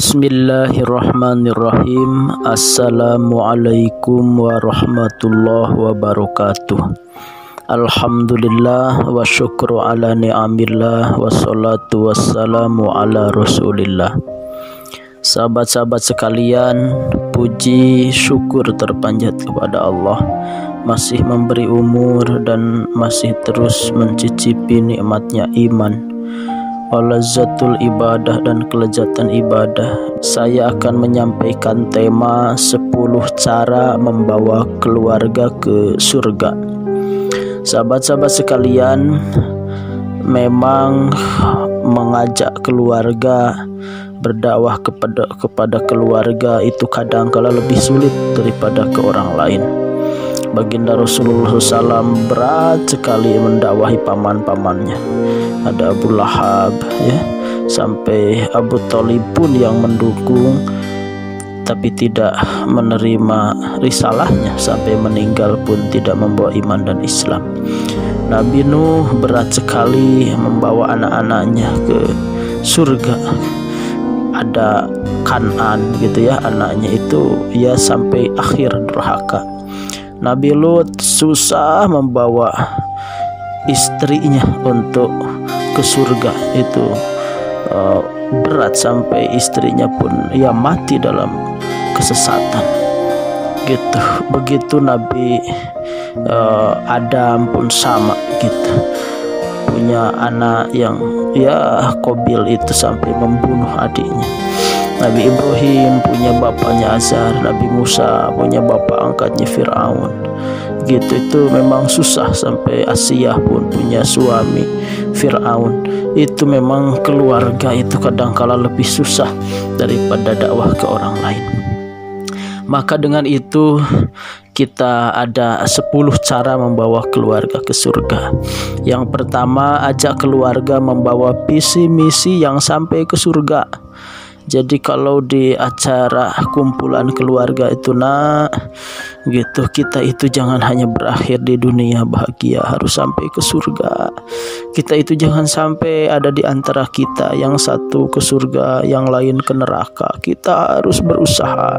Bismillahirrahmanirrahim. Assalamualaikum warahmatullahi wabarakatuh. Alhamdulillah wa syukru ala ni'amillah wa salatu wassalamu ala rasulillah. Sahabat-sahabat sekalian, puji syukur terpanjat kepada Allah, masih memberi umur dan masih terus mencicipi nikmatnya iman, walazzatul ibadah dan kelezatan ibadah. Saya akan menyampaikan tema 10 cara membawa keluarga ke surga. Sahabat-sahabat sekalian, memang mengajak keluarga, berdakwah kepada keluarga itu kadang-kala lebih sulit daripada ke orang lain. Baginda Rasulullah SAW berat sekali mendakwahi paman-pamannya. Ada Abu Lahab, ya, sampai Abu Thalib pun yang mendukung, tapi tidak menerima risalahnya, sampai meninggal pun tidak membawa iman dan Islam. Nabi Nuh berat sekali membawa anak-anaknya ke surga. Ada Kanan gitu ya, anaknya itu ya sampai akhir durhaka. Nabi Lut susah membawa istrinya untuk ke surga, itu berat sampai istrinya pun ya mati dalam kesesatan gitu. Begitu Nabi Adam pun sama gitu, punya anak yang ya Qabil itu sampai membunuh adiknya. Nabi Ibrahim punya bapaknya Azar, Nabi Musa punya bapak angkatnya Fir'aun gitu. Itu memang susah, sampai Asiyah pun punya suami Fir'aun. Itu memang keluarga itu kadangkala lebih susah daripada dakwah ke orang lain. Maka dengan itu kita ada 10 cara membawa keluarga ke surga. Yang pertama, ajak keluarga membawa visi misi yang sampai ke surga. Jadi kalau di acara kumpulan keluarga itu gitu, kita itu jangan hanya berakhir di dunia bahagia, harus sampai ke surga. Kita itu jangan sampai ada di antara kita yang satu ke surga, yang lain ke neraka. Kita harus berusaha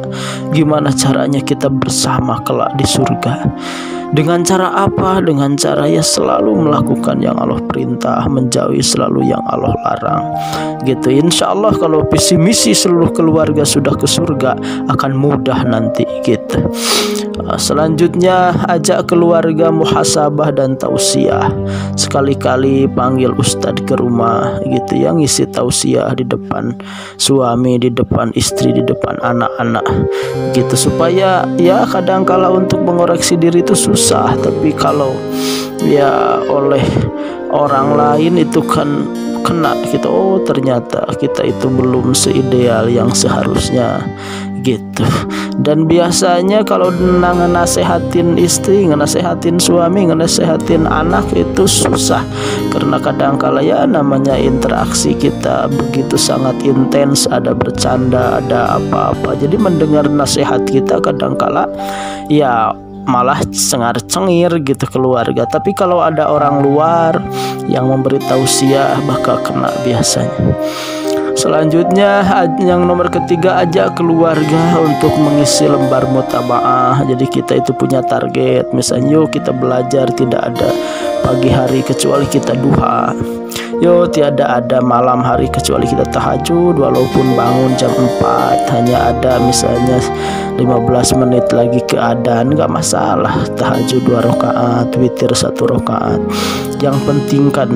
gimana caranya kita bersama kelak di surga. Dengan cara apa? Dengan cara ya selalu melakukan yang Allah perintah, menjauhi selalu yang Allah larang gitu. Insya Allah kalau visi misi seluruh keluarga sudah ke surga, akan mudah nanti gitu. Selanjutnya, ajak keluarga muhasabah dan tausiah. Sekali-kali panggil ustadz ke rumah gitu, yang ngisi tausiah di depan suami, di depan istri, di depan anak-anak gitu, supaya ya kadangkala untuk mengoreksi diri itu susah, tapi kalau ya oleh orang lain itu kan kena kita, oh ternyata kita itu belum seideal yang seharusnya gitu. Dan biasanya kalau ngenasehatin istri, ngenasehatin suami, ngenasehatin anak itu susah, karena kadangkala ya namanya interaksi kita begitu sangat intens, ada bercanda, ada apa-apa, jadi mendengar nasihat kita kadangkala ya malah cengar-cengir gitu keluarga. Tapi kalau ada orang luar yang memberi tausiah, bakal kena biasanya. Selanjutnya, yang nomor ketiga, ajak keluarga untuk mengisi lembar mutabaah. Jadi kita itu punya target, misalnya yuk kita belajar tidak ada pagi hari kecuali kita duha, yuk tiada ada malam hari kecuali kita tahajud, walaupun bangun jam 4 hanya ada misalnya 15 menit lagi ke adzan, gak masalah. Tahajud 2 rakaat, witir 1 rakaat. Yang penting kan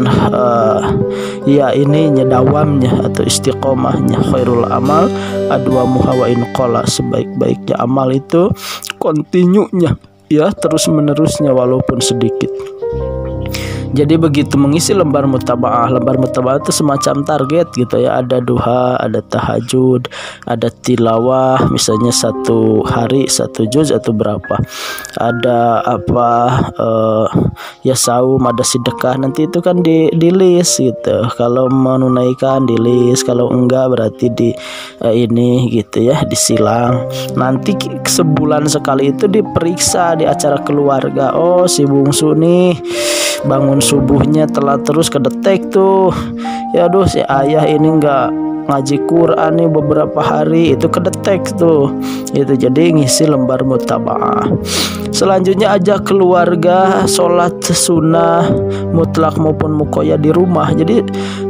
ya ininya dawamnya atau istiqomahnya. Khairul amal adwamuha wa in qala, sebaik-baiknya amal itu kontinunya ya, terus menerusnya walaupun sedikit. Jadi begitu mengisi lembar mutabaah. Lembar mutabaah itu semacam target gitu ya. Ada duha, ada tahajud, ada tilawah, misalnya 1 hari 1 juz atau berapa. Ada apa ya saum, ada sedekah. Nanti itu kan di list gitu. Kalau menunaikan di list, kalau enggak berarti di ini gitu ya, disilang. Nanti sebulan sekali itu diperiksa di acara keluarga. Oh, si bungsu nih bangun subuhnya telat terus kedetek tuh. Ya aduh, si ayah ini enggak ngaji Quran nih beberapa hari, itu kedetek tuh. Itu jadi ngisi lembar mutabaah. Selanjutnya ajak keluarga sholat sunnah mutlak maupun mukoya di rumah. Jadi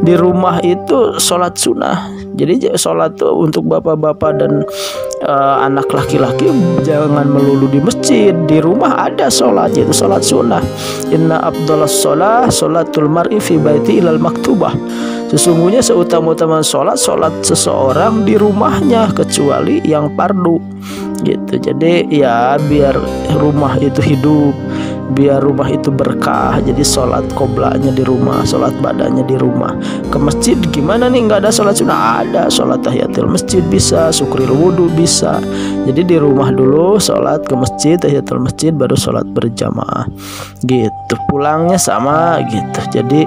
di rumah itu sholat sunnah. Jadi sholat tuh untuk bapak-bapak dan anak laki-laki jangan melulu di masjid. Di rumah ada sholat, yaitu sholat sunnah. Inna afdalas sholat sholatul mar'i fi baiti ilal maktubah. Sesungguhnya seutama-utama sholat seseorang di rumahnya, kecuali yang fardu gitu. Jadi ya biar rumah itu hidup, biar rumah itu berkah. Jadi sholat qoblanya di rumah, sholat badannya di rumah. Ke masjid gimana nih, nggak ada sholat sunnah? Ada, sholat tahiyatul masjid bisa, syukril wudu bisa. Jadi di rumah dulu sholat, ke masjid tahiyatul masjid, baru sholat berjamaah gitu. Pulangnya sama gitu. Jadi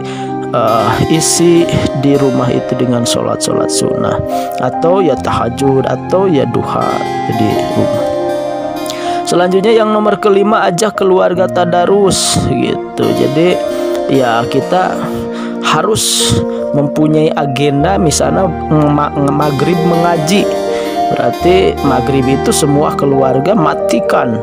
isi di rumah itu dengan sholat sunnah, atau ya tahajud, atau ya duha. Jadi rumah. Selanjutnya yang nomor kelima, ajak keluarga tadarus gitu. Jadi ya kita harus mempunyai agenda, misalnya maghrib mengaji. Berarti maghrib itu semua keluarga matikan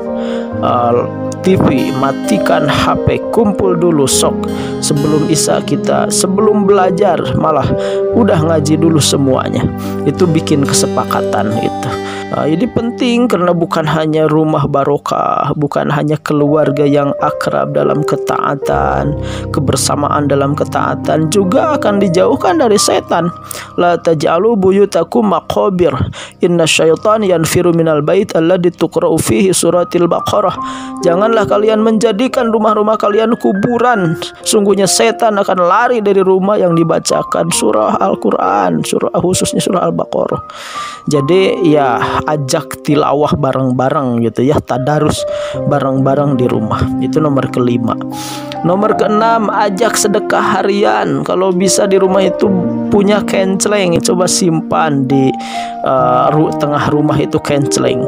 TV, matikan HP, kumpul dulu sok sebelum isya. Kita sebelum belajar malah udah ngaji dulu semuanya. Itu bikin kesepakatan gitu. Jadi penting karena bukan hanya rumah barokah, bukan hanya keluarga yang akrab dalam ketaatan, kebersamaan dalam ketaatan, juga akan dijauhkan dari setan. La taj'alu buyutakum maqabir, inna syaitan yanfiru minal bait alladzi tuqra'u fihi suratil baqarah. Janganlah kalian menjadikan rumah-rumah kalian kuburan. Sungguhnya setan akan lari dari rumah yang dibacakan surah Al-Quran, khususnya surah Al-Baqarah. Jadi ya ajak tilawah bareng-bareng gitu ya, tadarus bareng-bareng di rumah. Itu nomor kelima. Nomor keenam, ajak sedekah harian. Kalau bisa di rumah itu punya kenceleng, coba simpan di tengah rumah itu kenceleng.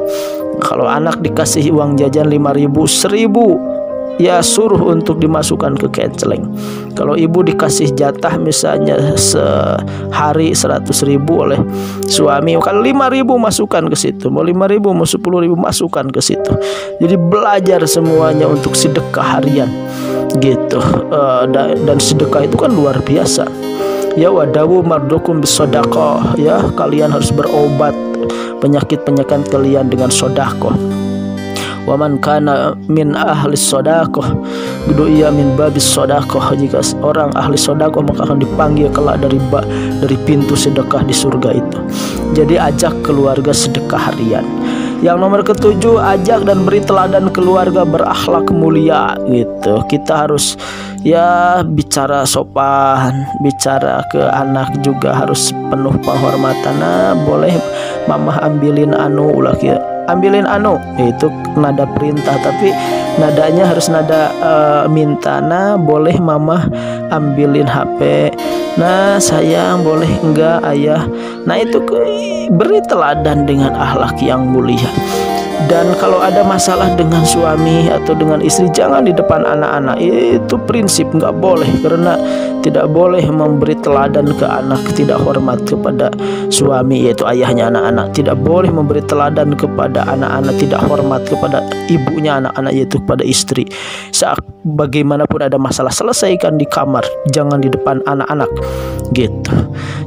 Kalau anak dikasih uang jajan 5.000, 1.000 ya suruh untuk dimasukkan ke kenceleng. Kalau ibu dikasih jatah misalnya sehari 100.000 oleh suami, kalau 5.000 masukkan ke situ, mau 5.000 mau 10.000 masukkan ke situ. Jadi belajar semuanya untuk sedekah harian gitu. Dan sedekah itu kan luar biasa. Ya wadawu mardukum bisodaqah, ya kalian harus berobat penyakit-penyakit kalian dengan sodakoh. Waman kana min ahli sodakoh du'iya min babis sodakoh. Jika orang ahli sodakoh maka akan dipanggil kelak dari pintu sedekah di surga itu. Jadi ajak keluarga sedekah harian. Yang nomor ketujuh, ajak dan beri teladan keluarga berakhlak mulia gitu. Kita harus ya bicara sopan, bicara ke anak juga harus penuh penghormatan. Nah, boleh mama ambilin anu, ulah kia ambilin anu, itu nada perintah, tapi nadanya harus nada minta. Nah, boleh mama ambilin HP. Nah, sayang boleh enggak ayah. Nah, itu beri teladan dengan akhlak yang mulia. Dan kalau ada masalah dengan suami atau dengan istri, jangan di depan anak-anak. Itu prinsip, nggak boleh. Karena tidak boleh memberi teladan ke anak tidak hormat kepada suami, yaitu ayahnya anak-anak. Tidak boleh memberi teladan kepada anak-anak tidak hormat kepada ibunya anak-anak, yaitu kepada istri. Saat bagaimanapun ada masalah, selesaikan di kamar, jangan di depan anak-anak gitu.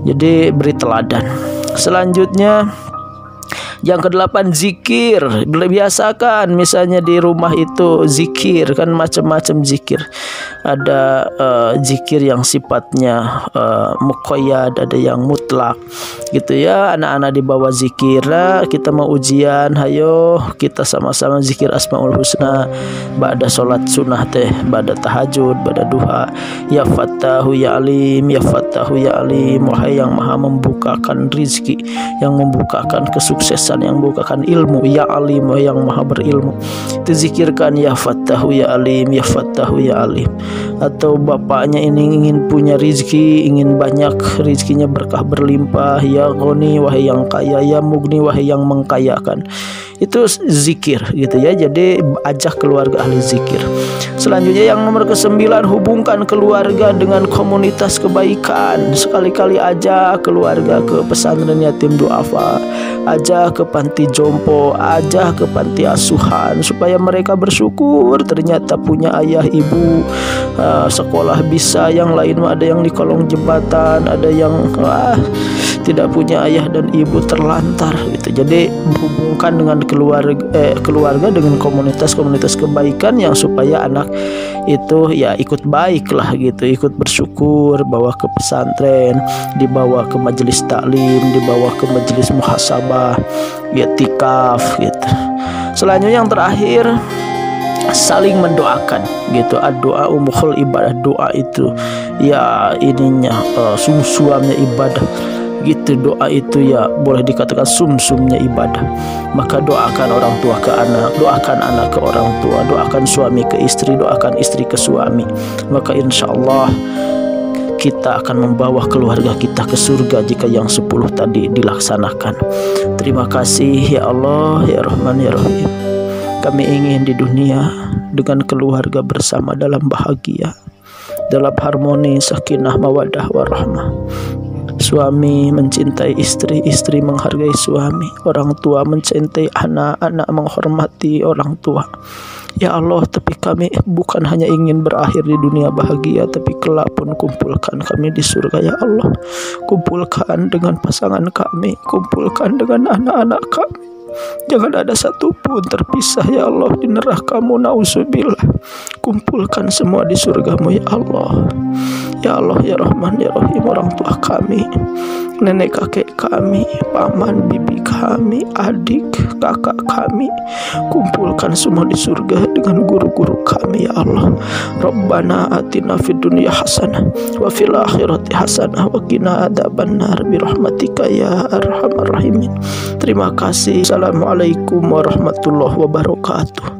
Jadi beri teladan. Selanjutnya yang kedelapan, zikir. Biasakan misalnya di rumah itu zikir, kan macam-macam zikir. Ada zikir yang sifatnya muqayyad, ada yang mutlak gitu ya. Anak-anak dibawa zikir. Kita mau ujian, hayo kita sama-sama zikir Asmaul Husna ba'da sholat sunnah teh, ba'da tahajud, ba'da duha. Ya Fattahu ya Alim, ya Fattahu ya Alim. Wahai yang maha membukakan rizki, yang membukakan kesuksesan, yang membukakan ilmu, ya Alim, yang maha berilmu. Itu zikirkan ya Fattahu ya Alim, ya Fattahu ya Alim. Atau bapaknya ini ingin punya rizki, ingin banyak rizkinya berkah berlimpah, ya Ghani, wahai yang kaya, ya Mugni, wahai yang mengkayakan. Itu zikir gitu ya. Jadi ajak keluarga ahli zikir. Selanjutnya yang nomor ke-9, hubungkan keluarga dengan komunitas kebaikan. Sekali-kali ajak keluarga ke pesantren yatim duafa, ajak ke panti jompo, ajak ke panti asuhan, supaya mereka bersyukur ternyata punya ayah ibu, sekolah bisa, yang lain ada yang di kolong jembatan, ada yang tidak punya ayah dan ibu terlantar gitu. Jadi hubungkan dengan keluarga dengan komunitas-komunitas kebaikan yang supaya anak itu ya ikut baik lah gitu, ikut bersyukur, bawa ke pesantren, dibawa ke majelis taklim, dibawa ke majelis muhasabah, i'tikaf gitu. Selanjutnya yang terakhir, saling mendoakan gitu. Doa umukhul ibadah, doa itu ya ininya sumsumnya ibadah gitu. Doa itu ya boleh dikatakan sumsumnya ibadah. Maka doakan orang tua ke anak, doakan anak ke orang tua, doakan suami ke istri, doakan istri ke suami. Maka insya Allah kita akan membawa keluarga kita ke surga jika yang 10 tadi dilaksanakan. Terima kasih ya Allah, ya Rahman, ya Rahim. Kami ingin di dunia dengan keluarga bersama dalam bahagia, dalam harmoni, sakinah, mawaddah, warahmah. Suami mencintai istri, istri menghargai suami, orang tua mencintai anak, anak menghormati orang tua. Ya Allah, tapi kami bukan hanya ingin berakhir di dunia bahagia, tapi kelak pun kumpulkan kami di surga ya Allah. Kumpulkan dengan pasangan kami, kumpulkan dengan anak-anak kami. Jangan ada satupun terpisah ya Allah di neraka-Mu, nauzubillah. Kumpulkan semua di surga-Mu ya Allah. Ya Allah, ya Rahman, ya Rahim. Orang tua kami, nenek kakek kami, paman bibi kami, adik kakak kami, kumpulkan semua di surga dengan guru-guru kami ya Allah. Rabbana atina fid dunya hasanah wa fil akhirati hasanah wa qina adzabannar bi rahmatika ya arhamar rahimin. Terima kasih. Assalamualaikum warahmatullahi wabarakatuh.